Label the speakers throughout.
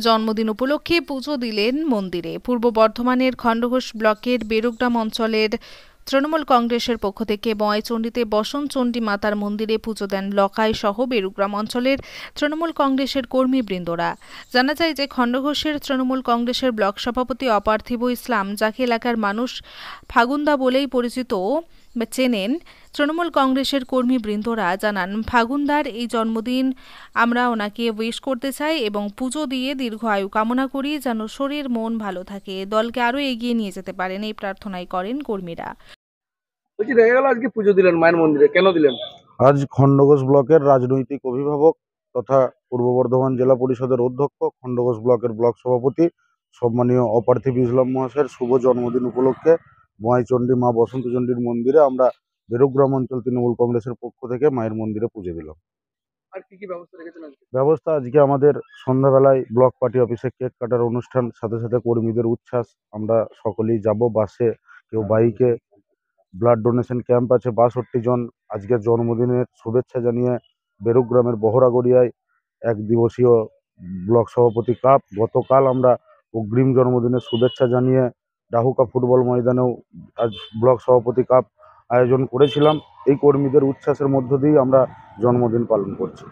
Speaker 1: জন্মদিন উপলক্ষে পুজো দিলেন মন্দিরে। পূর্ব বর্ধমানের খণ্ডঘোষ ব্লকের বেরুগ্রাম অঞ্চলের তৃণমূল কংগ্রেসের পক্ষ থেকে বয়চণ্ডীতে বসন্তচণ্ডী মাতার মন্দিরে পুজো দেন লকাই সহ বেরুগ্রাম অঞ্চলের তৃণমূল কংগ্রেসের কর্মীবৃন্দরা। জানা যায় যে খণ্ডঘোষের তৃণমূল কংগ্রেসের ব্লক সভাপতি অপার্থিব ইসলাম, যাকে এলাকার মানুষ ফাগুন্দা বলেই পরিচিত বা চেনেন, তৃণমূল কংগ্রেসের কর্মীবৃন্দরা জানান, ফাগুন্দার এই জন্মদিন আমরা ওনাকে উইশ করতে চাই এবং পুজো দিয়ে দীর্ঘ আয়ু কামনা করি, যেন শরীর মন ভালো থাকে, দলকে আরো এগিয়ে নিয়ে যেতে পারেন, এই প্রার্থনাই করেন কর্মীরা।
Speaker 2: বলছি, দেখা গেল আজকে পুজো দিলেন মায়ের মন্দিরে, কেন দিলেন?
Speaker 3: আজ খণ্ডঘোষ ব্লকের রাজনৈতিক অভিভাবক তথা পূর্ব বর্ধমান জেলা পরিষদের অধ্যক্ষ, খণ্ডঘোষ ব্লকের ব্লক সভাপতি সম্মানীয় অপার্থিব ইসলাম মহাশয়ের শুভ জন্মদিন উপলক্ষে বয়চণ্ডী মা বসন্তচণ্ডীর মন্দিরে আমরা বেরুগ্রাম অঞ্চল তৃণমূল কংগ্রেসের পক্ষ থেকে মায়ের মন্দিরে পুজো দিলাম।
Speaker 2: আর কি কি ব্যবস্থা রেখেছেন আজকে?
Speaker 3: ব্যবস্থা আজকে আমাদের সন্ধ্যাবেলায় ব্লক পার্টি অফিসে কেক কাটার অনুষ্ঠান, সাথে সাথে কর্মীদের উচ্ছ্বাস। আমরা সকলেই যাব, বাসে কেউ বাইকে। ব্লাড ডোনেশন ক্যাম্প আছে 62 জন। আজকের জন্মদিনের শুভেচ্ছা জানিয়ে বেরুগ্রামের বহরাগড়িয়ায় এক দিবসীয় ব্লক সভাপতি কাপ, গতকাল আমরা অগ্রিম জন্মদিনের শুভেচ্ছা জানিয়ে ডাহুকা ফুটবল ময়দানেও আজ ব্লক সভাপতি কাপ আয়োজন করেছিলাম। এই কর্মীদের উচ্ছ্বাসের মধ্য দিয়ে আমরা জন্মদিন পালন করছি।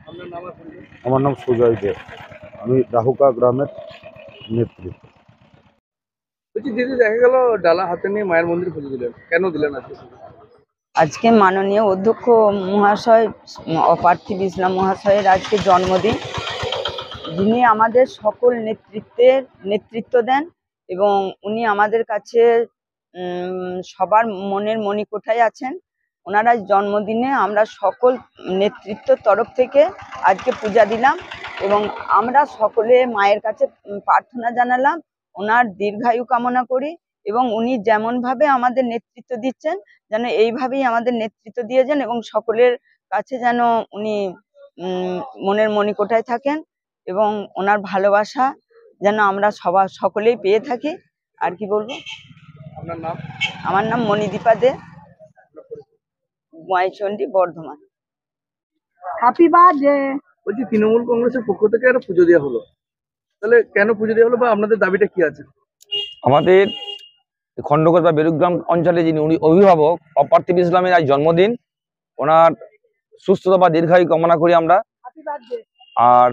Speaker 2: আপনার নাম আর পরিচয়?
Speaker 3: আমার নাম সুজয় দে, আমি ডাহুকা গ্রামের নেতৃত্ব।
Speaker 2: বলছি দিদি, দেখা গেল ডালা হাতে নিয়ে মায়ের মন্দিরে পুজো দিলেন, কেন দিলেন আজকে?
Speaker 4: আজকে মাননীয় অধ্যক্ষ মহাশয় অপার্থিব ইসলাম মহাশয়ের আজকে জন্মদিন, যিনি আমাদের সকল নেতৃত্ব দেন এবং উনি আমাদের কাছে সবার মনের মণিকোঠায় আছেন। ওনারা জন্মদিনে আমরা সকল নেতৃত্বের তরফ থেকে আজকে পূজা দিলাম এবং আমরা সকলে মায়ের কাছে প্রার্থনা জানালাম, ওনার দীর্ঘায়ু কামনা করি এবং উনি যেমনভাবে আমাদের নেতৃত্ব দিচ্ছেন যেন এইভাবেই আমাদের নেতৃত্ব দিয়ে যান এবং সকলের কাছে যেন উনি মনের মণিকোঠায় থাকেন এবং ওনার ভালোবাসা যেন আমরা সকলেই পেয়ে থাকি। আর কি বলবো?
Speaker 2: আপনার নাম?
Speaker 4: আমার নাম মণিদীপা দে, বয়চণ্ডী, বর্ধমান।
Speaker 5: Happy birthday.
Speaker 2: বলছি, তৃণমূল কংগ্রেসের পক্ষ থেকে একটা পুজো দেওয়া হলো, তাহলে কেন পুজো দেওয়া হলো বা আপনাদের দাবিটা কি আছে?
Speaker 6: আমাদের খণ্ডঘোষ বা বেরুগ্রাম অঞ্চলে যিনি উনি অভিভাবক অপার্থিব ইসলামের আজ জন্মদিন, ওনার সুস্থতা বা দীর্ঘায়ু কামনা করি আমরা। আর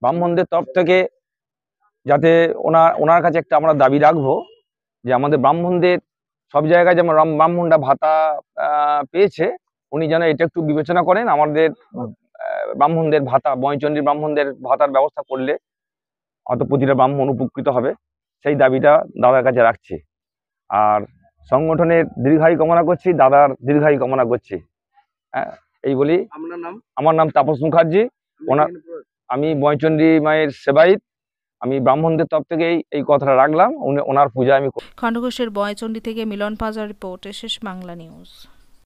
Speaker 6: ব্রাহ্মণদের তরফ থেকে যাতে ওনার কাছে একটা আমরা দাবি রাখবো যে আমাদের ব্রাহ্মণদের সব জায়গায় যেমন ব্রাহ্মণরা ভাতা পেয়েছে, উনি যেন এটা একটু বিবেচনা করেন। আমাদের ব্রাহ্মণদের ভাতা, বয়চণ্ডীর ব্রাহ্মণদের ভাতার ব্যবস্থা করলে অত প্রতিটা ব্রাহ্মণ উপকৃত হবে, সেই দাবিটা দাদার কাছে রাখছি। আর সংগঠনের দীর্ঘায়ু কামনা করছি, দাদার দীর্ঘায়ু কামনা করছি। হ্যাঁ, এই বলি।
Speaker 2: আপনার নাম?
Speaker 6: আমার নাম তাপস মুখার্জি। আমি বয়চণ্ডী মায়ের সেবায়িত। আমি ব্রাহ্মণদের তরফ থেকে এই কথাটা রাখলাম, ওনার পূজা আমি।
Speaker 1: খণ্ডঘোষের বয়চণ্ডী থেকে মিলন পাজার রিপোর্ট, এসএস বাংলা নিউজ।